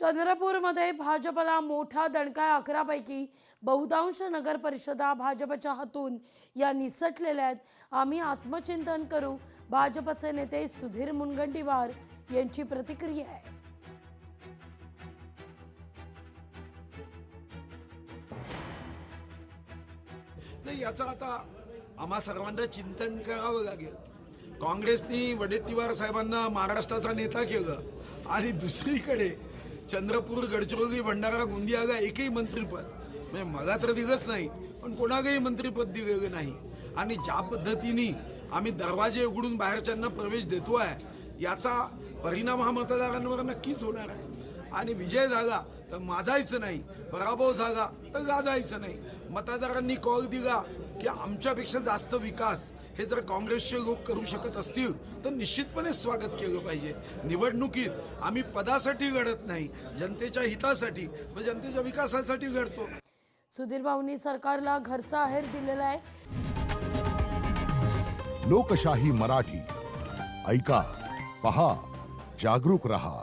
चंद्रपूरमध्ये भाजपला मोठा दणका आहे। 11 पैकी बहुतांश नगर परिषदा भाजपच्या हातून या निसटलेल्या आहेत। आम्ही आत्मचिंतन करू, भाजपचे नेते सुधीर मुनगंटीवार यांची प्रतिक्रिया आहे। नाही, याचा आता आम्हा सर्वांना चिंतन करावं लागेल। काँग्रेसनी वडेट्टीवार साहेबांना महाराष्ट्राचा नेता केलं आणि दुसरीकडे चंद्रपूर, गडचिरोली, भंडारा, गोंदियाला एकही मंत्रिपद म्हणजे मला तर दिलंच नाही, पण कोणालाही मंत्रिपद दिलेलं नाही। आणि ज्या पद्धतीने आम्ही दरवाजे उघडून बाहेरच्यांना प्रवेश देतो आहे, याचा परिणाम हा मतदारांवर नक्कीच होणार आहे। आणि विजय झाला तर माजायचं नाही, पराभव झाला तर गाजायचं नाही। मतदारांनी कॉल दिला की आमच्यापेक्षा जास्त विकास हे जर काँग्रेसचे लोक करू शकत असतील तर निश्चितपणे स्वागत केलं पाहिजे। निवडणुकीत आम्ही पदासाठी लढत नाही, जनतेच्या हितासाठी व जनतेच्या विकासासाठी लढतो। सुधीर भाऊंनी सरकारला घरचा आहेर दिलेला आहे। लोकशाही मराठी ऐका, पहा, जागरूक रहा।